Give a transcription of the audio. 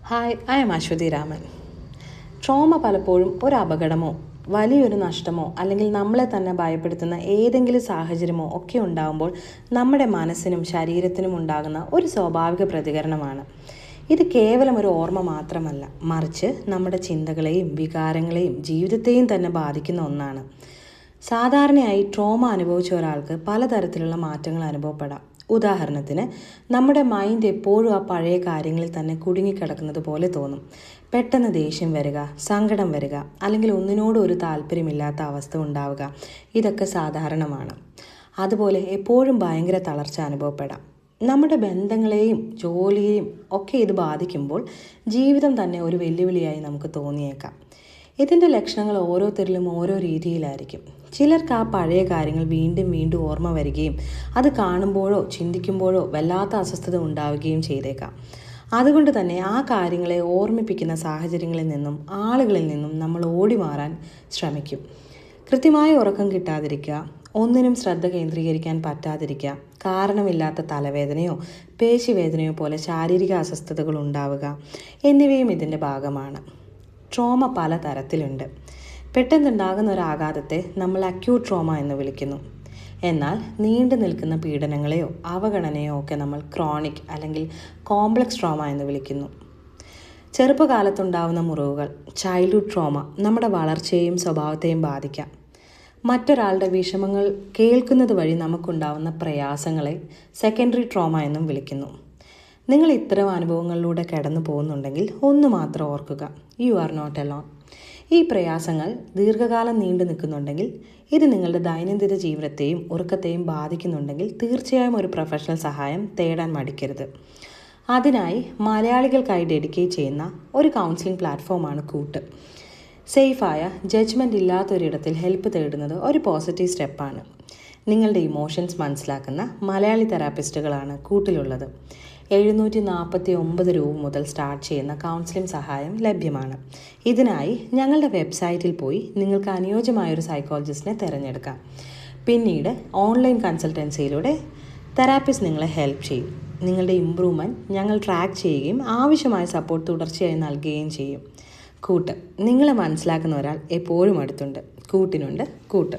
Hi, I am Ashwathy Raman. Trauma പലപ്പോഴും ഒരു അപകടമോ വലിയൊരു നഷ്ടമോ അല്ലെങ്കിൽ നമ്മളെ തന്നെ ഭയപ്പെടുത്തുന്ന ഏതെങ്കിലും സാഹചര്യമോ ഒക്കെ ഉണ്ടാകുമ്പോൾ നമ്മുടെ മനസ്സിനും ശരീരത്തിനും ഉണ്ടാകുന്ന ഒരു സ്വാഭാവിക പ്രതികരണമാണ്. ഇത് കേവലം ഒരു ഓർമ്മ മാത്രമല്ല, മറിച്ച് നമ്മുടെ ചിന്തകളെയും വികാരങ്ങളെയും ജീവിതത്തെയും തന്നെ ബാധിക്കുന്ന ഒന്നാണ്. സാധാരണയായി ട്രോമ അനുഭവിച്ച ഒരാൾക്ക് പലതരത്തിലുള്ള മാറ്റങ്ങൾ അനുഭവപ്പെടാം. ഉദാഹരണത്തിന്, നമ്മുടെ മൈൻഡ് എപ്പോഴും ആ പഴയ കാര്യങ്ങളിൽ തന്നെ കുടുങ്ങിക്കിടക്കുന്നത് പോലെ തോന്നും. പെട്ടെന്ന് ദേഷ്യം വരിക, സങ്കടം വരിക, അല്ലെങ്കിൽ ഒന്നിനോടും ഒരു താല്പര്യമില്ലാത്ത അവസ്ഥ ഉണ്ടാവുക, ഇതൊക്കെ സാധാരണമാണ്. അതുപോലെ എപ്പോഴും ഭയങ്കര തളർച്ച അനുഭവപ്പെടാം. നമ്മുടെ ബന്ധങ്ങളെയും ജോലിയെയും ഒക്കെ ഇത് ബാധിക്കുമ്പോൾ ജീവിതം തന്നെ ഒരു വെല്ലുവിളിയായി നമുക്ക് തോന്നിയേക്കാം. ഇതിൻ്റെ ലക്ഷണങ്ങൾ ഓരോരുത്തരിലും ഓരോ രീതിയിലായിരിക്കും. ചിലർക്ക് ആ പഴയ കാര്യങ്ങൾ വീണ്ടും വീണ്ടും ഓർമ്മ വരികയും അത് കാണുമ്പോഴോ ചിന്തിക്കുമ്പോഴോ വല്ലാത്ത അസ്വസ്ഥത ഉണ്ടാവുകയും ചെയ്തേക്കാം. അതുകൊണ്ട് തന്നെ ആ കാര്യങ്ങളെ ഓർമ്മിപ്പിക്കുന്ന സാഹചര്യങ്ങളിൽ നിന്നും ആളുകളിൽ നിന്നും നമ്മൾ ഓടി മാറാൻ ശ്രമിക്കും. കൃത്യമായ ഉറക്കം കിട്ടാതിരിക്കുക, ഒന്നിനും ശ്രദ്ധ കേന്ദ്രീകരിക്കാൻ പറ്റാതിരിക്കുക, കാരണമില്ലാത്ത തലവേദനയോ പേശിവേദനയോ പോലെ ശാരീരിക അസ്വസ്ഥതകൾ ഉണ്ടാവുക എന്നിവയും ഇതിൻ്റെ ഭാഗമാണ്. ട്രോമ പല തരത്തിലുണ്ട്. പെട്ടെന്നുണ്ടാകുന്ന ഒരു ആഘാതത്തെ നമ്മൾ അക്യൂട്ട് ട്രോമ എന്ന് വിളിക്കുന്നു. എന്നാൽ നീണ്ടു നിൽക്കുന്ന പീഡനങ്ങളെയോ അവഗണനയോ ഒക്കെ നമ്മൾ ക്രോണിക് അല്ലെങ്കിൽ കോംപ്ലക്സ് ട്രോമ എന്ന് വിളിക്കുന്നു. ചെറുപ്പകാലത്തുണ്ടാവുന്ന മുറിവുകൾ, ചൈൽഡ്ഹുഡ് ട്രോമ, നമ്മുടെ വളർച്ചയെയും സ്വഭാവത്തെയും ബാധിക്കാം. മറ്റൊരാളുടെ വിഷമങ്ങൾ കേൾക്കുന്നത് വഴി നമുക്കുണ്ടാവുന്ന പ്രയാസങ്ങളെ സെക്കൻഡറി ട്രോമ എന്നും വിളിക്കുന്നു. നിങ്ങൾ ഇത്തരം അനുഭവങ്ങളിലൂടെ കടന്നു പോകുന്നുണ്ടെങ്കിൽ ഒന്ന് മാത്രം ഓർക്കുക, യു ആർ നോട്ട് അലോൺ. ഈ പ്രയാസങ്ങൾ ദീർഘകാലം നീണ്ടു നിൽക്കുന്നുണ്ടെങ്കിൽ, ഇത് നിങ്ങളുടെ ദൈനംദിന ജീവിതത്തെയും ഉറക്കത്തെയും ബാധിക്കുന്നുണ്ടെങ്കിൽ തീർച്ചയായും ഒരു പ്രൊഫഷണൽ സഹായം തേടാൻ മടിക്കരുത്. അതിനായി മലയാളികൾക്കായി ഡെഡിക്കേറ്റ് ചെയ്യുന്ന ഒരു കൗൺസിലിംഗ് പ്ലാറ്റ്ഫോമാണ് കൂട്ട്. സേഫായ, ജഡ്ജ്മെൻ്റ് ഇല്ലാത്തൊരിടത്തിൽ ഹെൽപ്പ് തേടുന്നത് ഒരു പോസിറ്റീവ് സ്റ്റെപ്പാണ്. നിങ്ങളുടെ ഇമോഷൻസ് മനസ്സിലാക്കുന്ന മലയാളി തെറാപ്പിസ്റ്റുകളാണ് കൂട്ടിലുള്ളത്. 749 രൂപ മുതൽ സ്റ്റാർട്ട് ചെയ്യുന്ന കൗൺസിലിംഗ് സഹായം ലഭ്യമാണ്. ഇതിനായി ഞങ്ങളുടെ വെബ്സൈറ്റിൽ പോയി നിങ്ങൾക്ക് അനുയോജ്യമായൊരു സൈക്കോളജിസ്റ്റിനെ തിരഞ്ഞെടുക്കാം. പിന്നീട് ഓൺലൈൻ കൺസൾട്ടൻസിയിലൂടെ തെറാപ്പിസ്റ്റ് നിങ്ങളെ ഹെൽപ്പ് ചെയ്യും. നിങ്ങളുടെ ഇമ്പ്രൂവ്മെൻറ്റ് ഞങ്ങൾ ട്രാക്ക് ചെയ്യുകയും ആവശ്യമായ സപ്പോർട്ട് തുടർച്ചയായി നൽകുകയും ചെയ്യും. കൂട്ട്, നിങ്ങളെ മനസ്സിലാക്കുന്ന ഒരാൾ എപ്പോഴും അടുത്തുണ്ട്. കൂട്ടിനുണ്ട് കൂട്ട്.